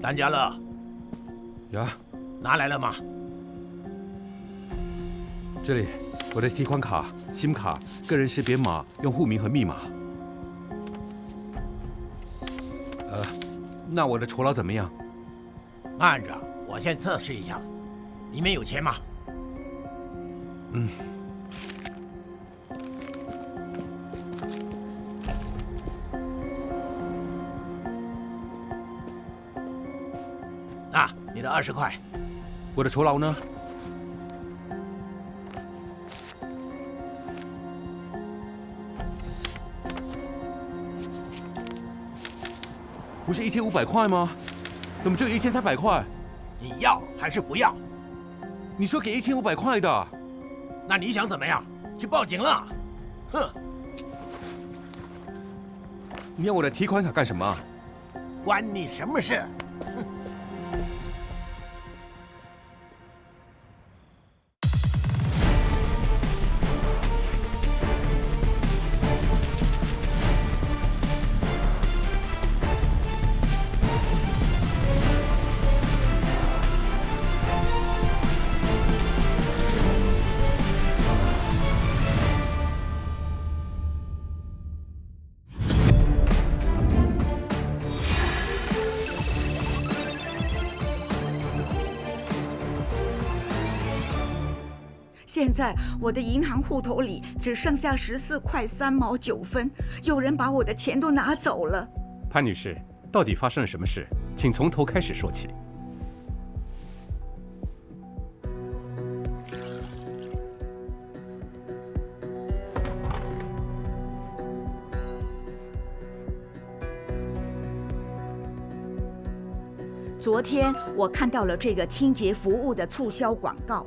单家乐，呀，拿来了吗？这里，我的提款卡、SIM 卡、个人识别码、用户名和密码。那我的酬劳怎么样？慢着，我先测试一下。里面有钱吗？嗯。你的20块。我的酬劳呢？不是1500块吗？怎么只有1300块？你要还是不要？你说给1500块的。那你想怎么样？去报警了？哼！你要我的提款卡干什么？关你什么事？现在我的银行户头里只剩下14块3毛9分，有人把我的钱都拿走了。潘女士，到底发生了什么事？请从头开始说起。昨天我看到了这个清洁服务的促销广告。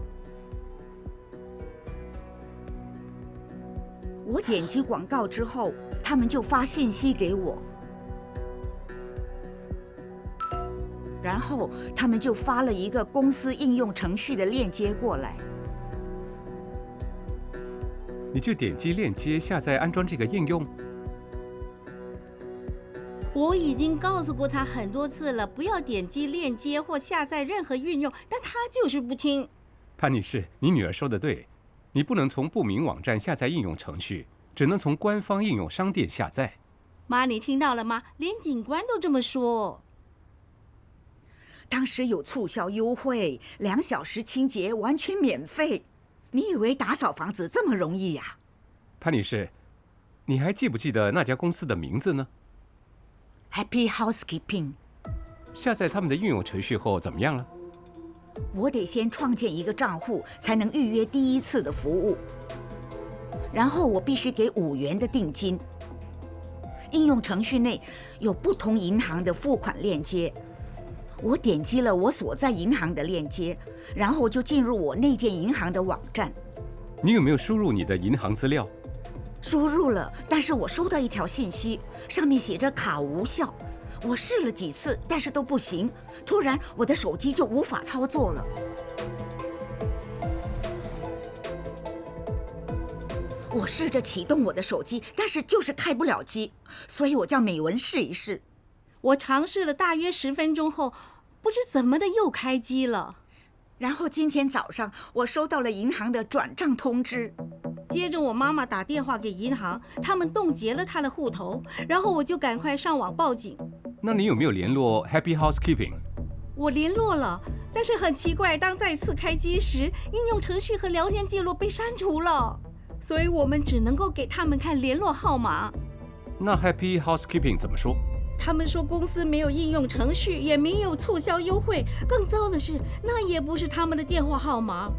我点击广告之后，他们就发信息给我，然后他们就发了一个公司应用程序的链接过来。你就点击链接下载安装这个应用？我已经告诉过他很多次了，不要点击链接或下载任何应用，但他就是不听。潘女士，你女儿说的对，你不能从不明网站下载应用程序，只能从官方应用商店下载。妈，你听到了吗？连警官都这么说。当时有促销优惠，2小时清洁完全免费。你以为打扫房子这么容易呀？潘女士，你还记不记得那家公司的名字呢？ Happy Housekeeping。 下载他们的应用程序后怎么样了？我得先创建一个账户，才能预约第1次的服务。然后我必须给5元的定金。应用程序内有不同银行的付款链接，我点击了我所在银行的链接，然后就进入我那间银行的网站。你有没有输入你的银行资料？输入了，但是我收到一条信息，上面写着卡无效。我试了几次，但是都不行。突然，我的手机就无法操作了。我试着启动我的手机，但是就是开不了机，所以我叫美文试一试。我尝试了大约10分钟后，不知怎么的又开机了。然后今天早上，我收到了银行的转账通知。接着我妈妈打电话给银行，他们冻结了她的户头，然后我就赶快上网报警。那你有没有联络 Happy Housekeeping？ 我联络了，但是很奇怪，当再次开机时，应用程序和聊天记录被删除了，所以我们只能够给他们看联络号码。那 Happy Housekeeping 怎么说？他们说公司没有应用程序，也没有促销优惠，更糟的是，那也不是他们的电话号码。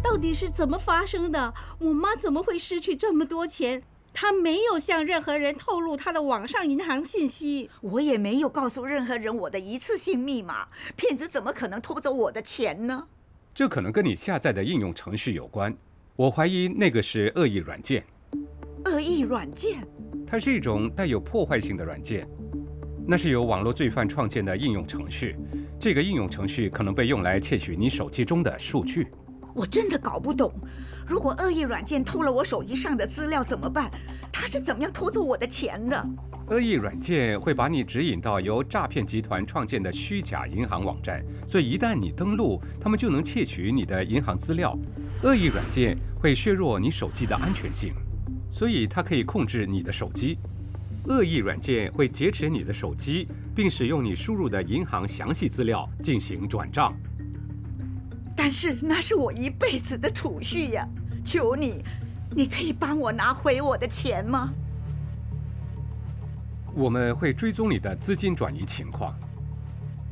到底是怎么发生的？我妈怎么会失去这么多钱？她没有向任何人透露她的网上银行信息，我也没有告诉任何人我的一次性密码。骗子怎么可能偷走我的钱呢？这可能跟你下载的应用程序有关。我怀疑那个是恶意软件。恶意软件？它是一种带有破坏性的软件，那是由网络罪犯创建的应用程序。这个应用程序可能被用来窃取你手机中的数据。我真的搞不懂，如果恶意软件偷了我手机上的资料怎么办？他是怎么样偷走我的钱的？恶意软件会把你指引到由诈骗集团创建的虚假银行网站，所以一旦你登录，他们就能窃取你的银行资料。恶意软件会削弱你手机的安全性，所以它可以控制你的手机。恶意软件会劫持你的手机，并使用你输入的银行详细资料进行转账。但是那是我一辈子的储蓄呀！求你，你可以帮我拿回我的钱吗？我们会追踪你的资金转移情况，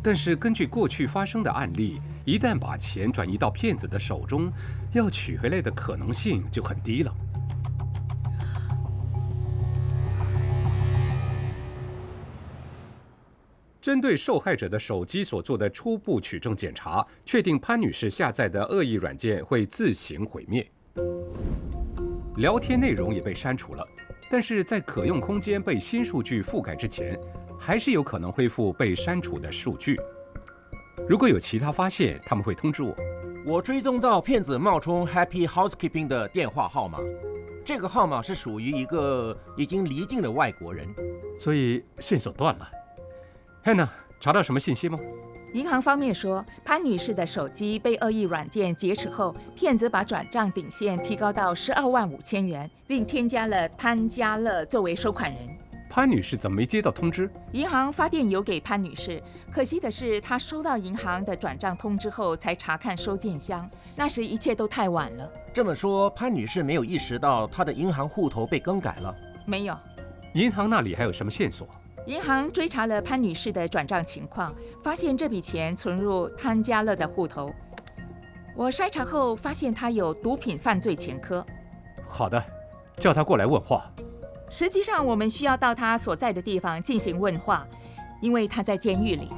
但是根据过去发生的案例，一旦把钱转移到骗子的手中，要取回来的可能性就很低了。针对受害者的手机所做的初步取证检查，确定潘女士下载的恶意软件会自行毁灭，聊天内容也被删除了。但是在可用空间被新数据覆盖之前，还是有可能恢复被删除的数据。如果有其他发现，他们会通知我。我追踪到骗子冒充 Happy Housekeeping 的电话号码，这个号码是属于一个已经离境的外国人，所以线索断了。Hannah， 查到什么信息吗？银行方面说，潘女士的手机被恶意软件劫持后，骗子把转账底线提高到12万5千元，并添加了潘家乐作为收款人。潘女士怎么没接到通知？银行发电邮给潘女士，可惜的是，她收到银行的转账通知后才查看收件箱，那时一切都太晚了。这么说，潘女士没有意识到她的银行户头被更改了？没有。银行那里还有什么线索？银行追查了潘女士的转账情况，发现这笔钱存入潘家乐的户头。我筛查后发现她有毒品犯罪前科。好的，叫她过来问话。实际上，我们需要到她所在的地方进行问话，因为她在监狱里。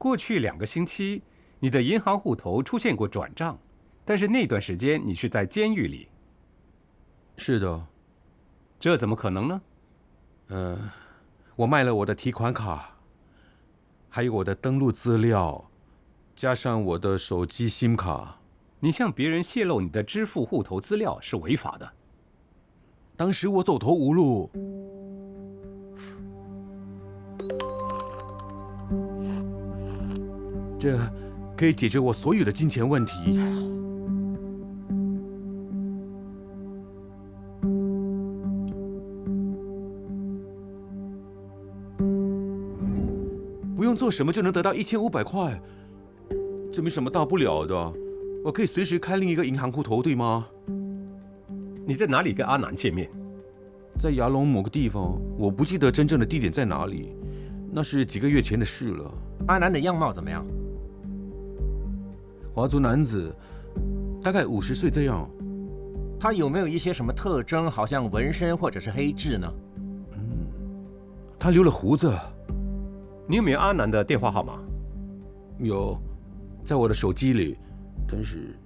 过去2个星期，你的银行户头出现过转账，但是那段时间你是在监狱里。是的。这怎么可能呢？我卖了我的提款卡，还有我的登录资料，加上我的手机 SIM 卡。你向别人泄露你的支付户头资料是违法的。当时我走投无路。这可以解决我所有的金钱问题。不用做什么就能得到1500块，这没什么大不了的。我可以随时开另一个银行户头，对吗？你在哪里跟阿南见面？在雅龙某个地方，我不记得真正的地点在哪里，那是几个月前的事了。阿南的样貌怎么样？华族男子，大概50岁这样。他有没有一些什么特征，好像纹身或者是黑痣呢？他留了胡子。你有没有阿南的电话号码？有，在我的手机里，但是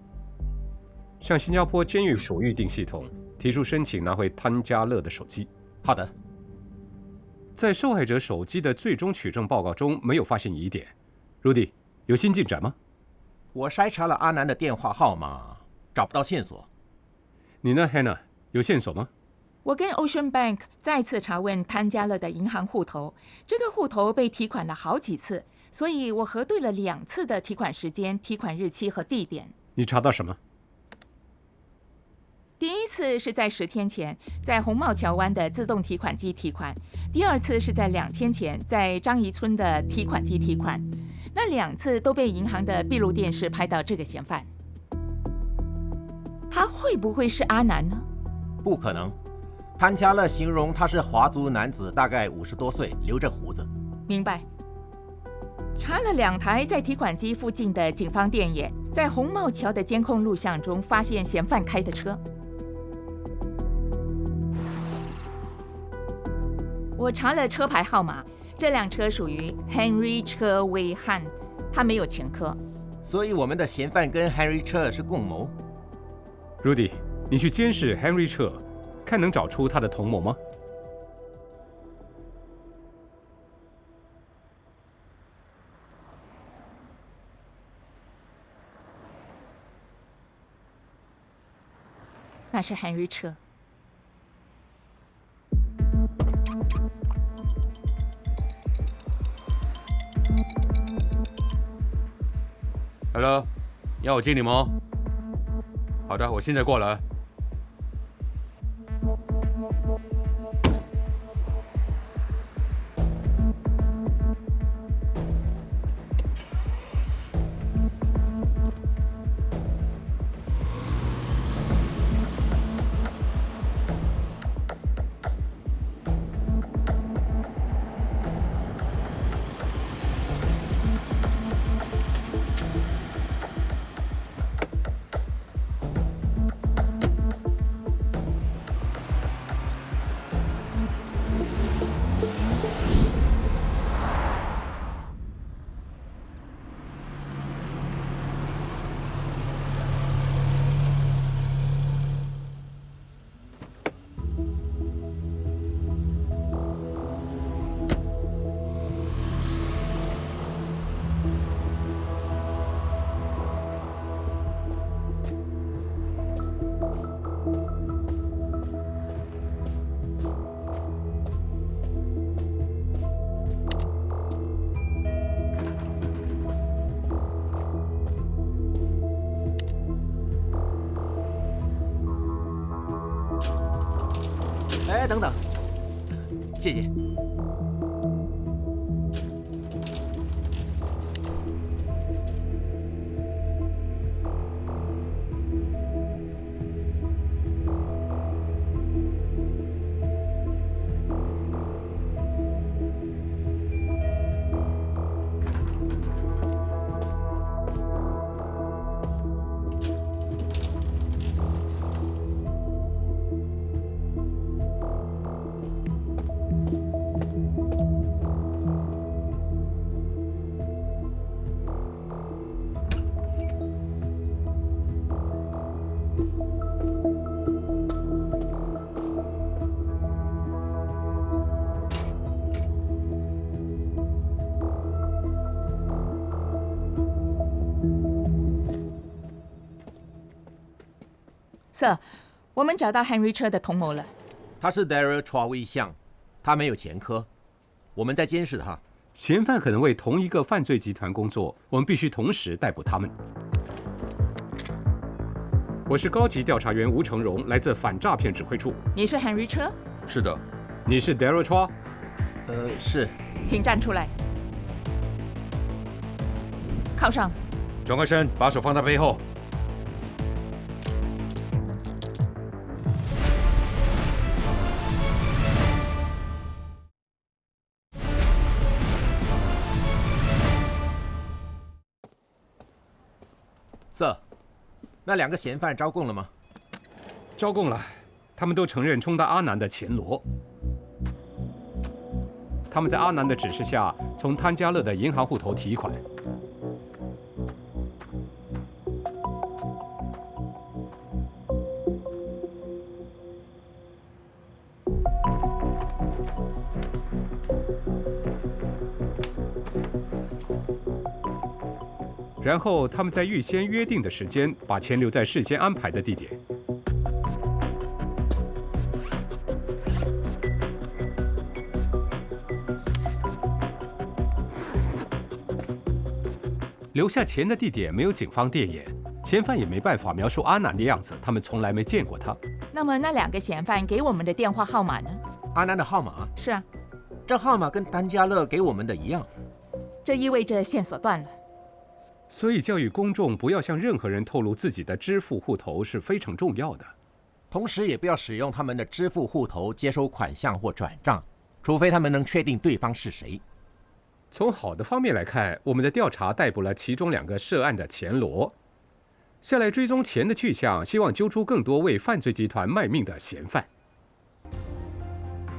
向新加坡监狱所预定系统提出申请拿回潘家乐的手机。好的。在受害者手机的最终取证报告中没有发现疑点。Rudy， 有新进展吗？我筛查了阿南的电话号码，找不到线索。你呢 ，Hannah， 有线索吗？我跟 Ocean Bank 再次查问潘家乐的银行户头，这个户头被提款了好几次，所以我核对了2次的提款时间、提款日期和地点。你查到什么？第一次是在10天前，在红帽桥湾的自动提款机提款；第2次是在2天前，在樟宜村的提款机提款。那2次都被银行的闭路电视拍到这个嫌犯。他会不会是阿南呢？不可能。潘家乐形容他是华族男子，大概50多岁，留着胡子。明白。查了2台在提款机附近的警方电眼，在红帽桥的监控录像中发现嫌犯开的车。我查了车牌号码，这辆车属于 Henry 车威汉，他没有前科。所以我们的嫌犯跟 Henry 车是共谋。Rudy， 你去监视 Henry 车，看能找出他的同谋吗？那是Henry车。Hello， 要我接你吗？好的，我现在过来。哎，等等，谢谢。Sir， 我们找到 Henry 车的同谋了。他是 Daryl Choi 相，他没有前科，我们在监视他。嫌犯可能为同一个犯罪集团工作，我们必须同时逮捕他们。我是高级调查员吴成荣，来自反诈骗指挥处。你是 Henry 车？是的，你是 Daryl Choi？是。请站出来，靠上。转过身，把手放在背后。Sir， 那2个嫌犯招供了吗？招供了，他们都承认充当阿南的钱罗。他们在阿南的指示下，从汤加勒的银行户头提款。然后他们在预先约定的时间，把钱留在事先安排的地点。留下钱的地点没有警方电眼，嫌犯也没办法描述阿南的样子，他们从来没见过他。那么那2个嫌犯给我们的电话号码呢？阿南的号码？是啊，这号码跟丹加勒给我们的一样。这意味着线索断了。所以教育公众不要向任何人透露自己的支付户头是非常重要的。同时也不要使用他们的支付户头接收款项或转账，除非他们能确定对方是谁。从好的方面来看，我们的调查逮捕了其中2个涉案的钱罗。下来追踪钱的去向，希望揪出更多为犯罪集团卖命的嫌犯。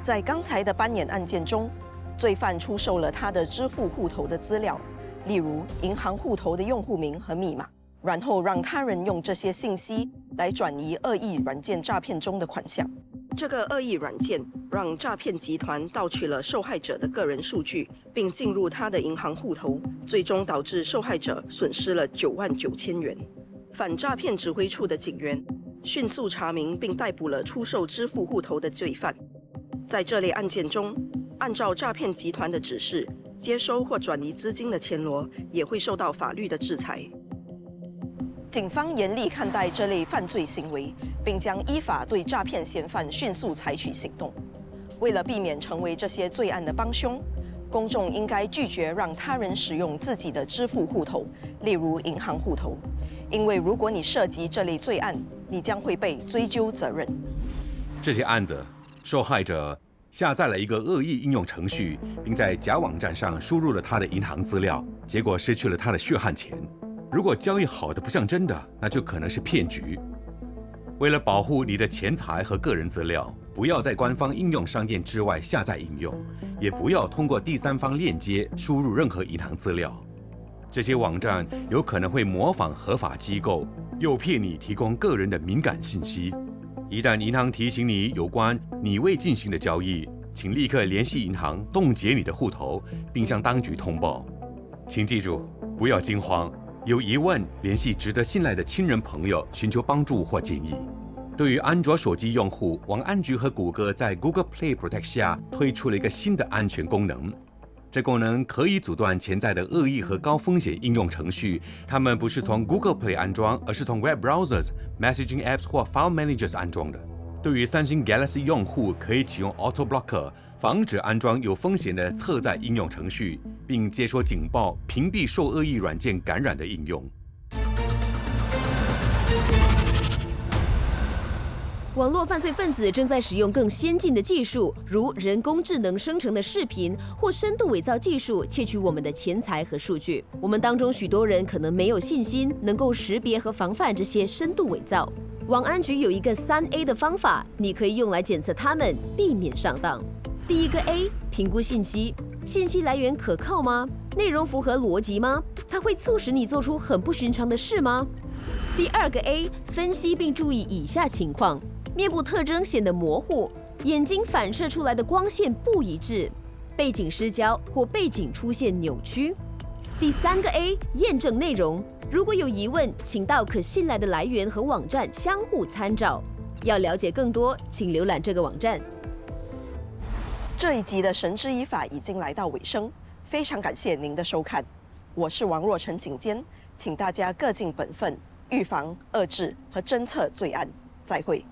在刚才的斑眼案件中，罪犯出售了他的支付户头的资料，例如银行户头的用户名和密码，然后让他人用这些信息来转移恶意软件诈骗中的款项。这个恶意软件让诈骗集团盗取了受害者的个人数据，并进入他的银行户头，最终导致受害者损失了9万9千元。反诈骗指挥处的警员迅速查明并逮捕了出售支付户头的罪犯。在这类案件中，按照诈骗集团的指示，接收或转移资金的暹罗也会受到法律的制裁。警方严厉看待这类犯罪行为，并将依法对诈骗嫌犯迅速采取行动。为了避免成为这些罪案的帮凶，公众应该拒绝让他人使用自己的支付户头，例如银行户头，因为如果你涉及这类罪案，你将会被追究责任。这些案子，受害者下载了一个恶意应用程序，并在假网站上输入了他的银行资料，结果失去了他的血汗钱。如果交易好的不像真的，那就可能是骗局。为了保护你的钱财和个人资料，不要在官方应用商店之外下载应用，也不要通过第三方链接输入任何银行资料。这些网站有可能会模仿合法机构，诱骗你提供个人的敏感信息。一旦银行提醒你有关你未进行的交易，请立刻联系银行冻结你的户头，并向当局通报。请记住，不要惊慌。有疑问，联系值得信赖的亲人朋友，寻求帮助或建议。对于安卓手机用户，网安局和谷歌在 Google Play Protect 下推出了一个新的安全功能。这功能可以阻断潜在的恶意和高风险应用程序，它们不是从 Google Play 安装，而是从 Web Browsers、Messaging Apps 或 File Managers 安装的。对于三星 Galaxy 用户，可以启用 Auto Blocker， 防止安装有风险的侧载应用程序，并接收警报，屏蔽受恶意软件感染的应用。网络犯罪分子正在使用更先进的技术，如人工智能生成的视频或深度伪造技术，窃取我们的钱财和数据。我们当中许多人可能没有信心能够识别和防范这些深度伪造。网安局有一个3A 的方法，你可以用来检测它们，避免上当。第一个 A， 评估信息，信息来源可靠吗？内容符合逻辑吗？它会促使你做出很不寻常的事吗？第二个 A， 分析并注意以下情况。面部特征显得模糊，眼睛反射出来的光线不一致，背景失焦或背景出现扭曲。第三个 A， 验证内容，如果有疑问，请到可信赖的来源和网站相互参照。要了解更多，请浏览这个网站。这一集的神之以法已经来到尾声，非常感谢您的收看，我是王若晨警监，请大家各尽本分，预防、遏制和侦测罪案。再会。